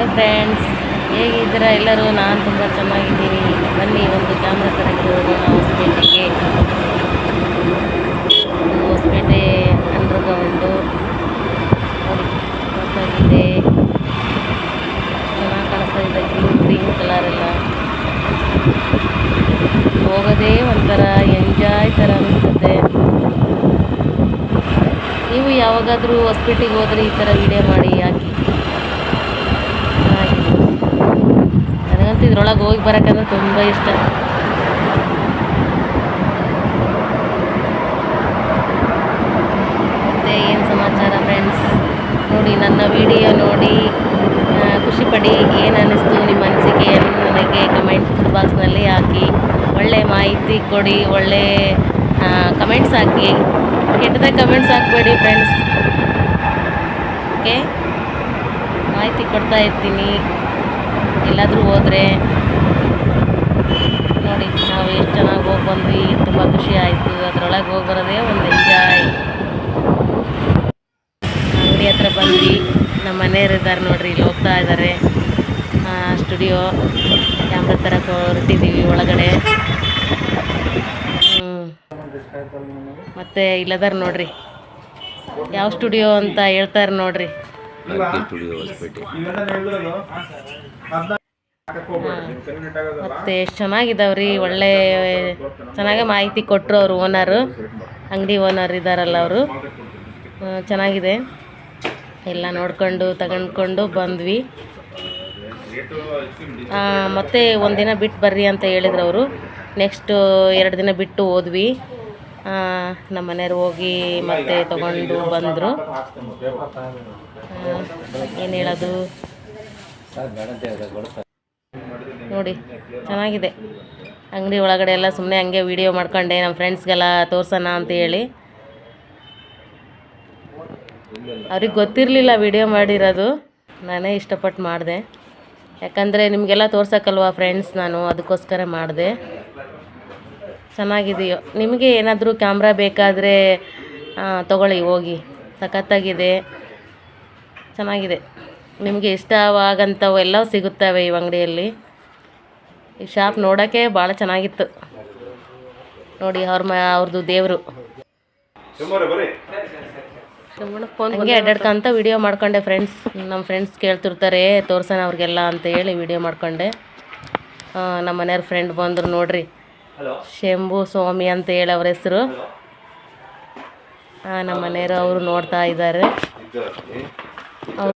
Hi friends, ಹೇಗಿದ್ದೀರಾ ಎಲ್ಲರೂ? ನಾನು ತುಂಬ ಚೆನ್ನಾಗಿದ್ದೀನಿ. ಬನ್ನಿ ಒಂದು ಕ್ಯಾಮ್ರಾ ತರಕ್ಕೆ ಹೋಗೋಣ ಹೊಸಪೇಟೆಗೆ. ಹೊಸಪೇಟೆ ಅಂಡರ್ ಗ್ರೌಂಡು ನೋಡಿ, ಹೊಸದಾಗಿದೆ, ಚೆನ್ನಾಗಿ ಕಾಣಿಸ್ತಾ ಇದೆ. ಗ್ರೀನ್ ಕಲರ್ ಎಲ್ಲ ಹೋಗೋದೇ ಒಂಥರ ಎಂಜಾಯ್ ಥರ ಅನಿಸುತ್ತೆ. ನೀವು ಯಾವಾಗಾದರೂ ಹೊಸಪೇಟೆಗೆ ಹೋದರೆ ಈ ಥರ ವಿಡಿಯೋ ಮಾಡಿ ಹಾಕಿ. ನನಗಂತೂ ಇದ್ರೊಳಗೆ ಹೋಗಿ ಬರೋಕ್ಕಂದ್ರೆ ತುಂಬ ಇಷ್ಟ. ಮತ್ತು ಏನು ಸಮಾಚಾರ ಫ್ರೆಂಡ್ಸ್? ನೋಡಿ, ನನ್ನ ವಿಡಿಯೋ ನೋಡಿ ಖುಷಿಪಡಿ. ಏನು ಅನ್ನಿಸ್ತು ನಿಮ್ಮ ಅನಿಸಿಕೆಯನ್ನು ನನಗೆ ಕಮೆಂಟ್ ಬಾಕ್ಸ್ನಲ್ಲಿ ಹಾಕಿ. ಒಳ್ಳೆ ಮಾಹಿತಿ ಕೊಡಿ, ಒಳ್ಳೆ ಕಮೆಂಟ್ಸ್ ಹಾಕಿ. ಕೆಟ್ಟದಾಗ ಕಮೆಂಟ್ಸ್ ಹಾಕಬೇಡಿ ಫ್ರೆಂಡ್ಸ್. ಓಕೆ, ಮಾಹಿತಿ ಕೊಡ್ತಾ ಇರ್ತೀನಿ ಎಲ್ಲಾದರೂ ಹೋದರೆ. ನೋಡಿ, ನಾವು ಎಷ್ಟು ಚೆನ್ನಾಗಿ ಹೋಗಿ ಬಂದ್ವಿ, ತುಂಬ ಖುಷಿ ಆಯಿತು. ಅದರೊಳಗೆ ಹೋಗಿ ಬರೋದೇ ಒಂದು ಎಂಜಾಯ್. ಅಂಗಡಿ ಹತ್ರ ಬಂದ್ವಿ. ನಮ್ಮ ಮನೆಯವರು ಇದ್ದಾರೆ ನೋಡ್ರಿ, ಇಲ್ಲಿ ಹೋಗ್ತಾ ಇದ್ದಾರೆ. ಸ್ಟುಡಿಯೋ ಕ್ಯಾಮ್ರಾ ತರಕ್ಕೆ ಹೊರಟಿದ್ದೀವಿ ಒಳಗಡೆ. ಮತ್ತು ಇಲ್ಲದಾರ ನೋಡ್ರಿ, ಯಾವ ಸ್ಟುಡಿಯೋ ಅಂತ ಹೇಳ್ತಾರೆ ನೋಡ್ರಿ. ಮತ್ತು ಎಷ್ಟು ಚೆನ್ನಾಗಿದ್ದಾವ್ರಿ, ಒಳ್ಳೆ ಚೆನ್ನಾಗೇ ಮಾಹಿತಿ ಕೊಟ್ಟರು ಅವರು ಓನರು, ಅಂಗಡಿ ಓನರ್ ಇದ್ದಾರಲ್ಲ ಅವರು. ಚೆನ್ನಾಗಿದೆ, ಎಲ್ಲ ನೋಡ್ಕೊಂಡು ತಗೊಂಡ್ಕೊಂಡು ಬಂದ್ವಿ. ಮತ್ತು ಒಂದಿನ ಬಿಟ್ಟು ಬರ್ರಿ ಅಂತ ಹೇಳಿದ್ರು ಅವರು. ನೆಕ್ಸ್ಟು 2 ದಿನ ಬಿಟ್ಟು ಹೋದ್ವಿ. ನಮ್ಮ ಮನೆಯವ್ರು ಹೋಗಿ ಮತ್ತೆ ತಗೊಂಡು ಬಂದರು. ಏನು ಹೇಳೋದು ನೋಡಿ, ಚೆನ್ನಾಗಿದೆ ಅಂಗಡಿ ಒಳಗಡೆ ಎಲ್ಲ. ಸುಮ್ಮನೆ ಹಂಗೆ ವಿಡಿಯೋ ಮಾಡ್ಕೊಂಡೆ, ನಮ್ಮ ಫ್ರೆಂಡ್ಸ್ಗೆಲ್ಲ ತೋರ್ಸೋಣ ಅಂತ ಹೇಳಿ. ಅವ್ರಿಗೆ ಗೊತ್ತಿರಲಿಲ್ಲ ವಿಡಿಯೋ ಮಾಡಿರೋದು, ನಾನೇ ಇಷ್ಟಪಟ್ಟು ಮಾಡಿದೆ. ಯಾಕಂದರೆ ನಿಮಗೆಲ್ಲ ತೋರ್ಸೋಕ್ಕಲ್ವ ಫ್ರೆಂಡ್ಸ್, ನಾನು ಅದಕ್ಕೋಸ್ಕರ ಮಾಡಿದೆ. ಚೆನ್ನಾಗಿದೆಯೋ, ನಿಮಗೆ ಏನಾದರೂ ಕ್ಯಾಮ್ರಾ ಬೇಕಾದರೆ ತೊಗೊಳ್ಳಿ, ಹೋಗಿ. ಸಖತ್ತಾಗಿದೆ, ಚೆನ್ನಾಗಿದೆ. ನಿಮಗೆ ಇಷ್ಟವಾಗಂಥವು ಎಲ್ಲ ಸಿಗುತ್ತವೆ ಈ ಅಂಗಡಿಯಲ್ಲಿ. ಈ ಶಾಪ್ ನೋಡೋಕ್ಕೆ ಭಾಳ ಚೆನ್ನಾಗಿತ್ತು ನೋಡಿ. ಅವ್ರದ್ದು ದೇವರು. ಹಂಗೆ ಅಡ್ಡಾಡ್ಕೊಂತ ವಿಡಿಯೋ ಮಾಡ್ಕೊಂಡೆ ಫ್ರೆಂಡ್ಸ್. ನಮ್ಮ ಫ್ರೆಂಡ್ಸ್ ಕೇಳ್ತಿರ್ತಾರೆ, ತೋರ್ಸೋಣ ಅವ್ರಿಗೆಲ್ಲ ಅಂತ ಹೇಳಿ ವಿಡಿಯೋ ಮಾಡ್ಕೊಂಡೆ. ನಮ್ಮ ಮನೆಯವ್ರ ಫ್ರೆಂಡ್ ಬಂದರು ನೋಡ್ರಿ, ಶಂಭು ಸ್ವಾಮಿ ಅಂತ ಹೇಳಿ ಅವ್ರ ಹೆಸರು. ನಮ್ಮ ಮನೆಯವರು ಅವರು ನೋಡ್ತಾ ಇದ್ದಾರೆ.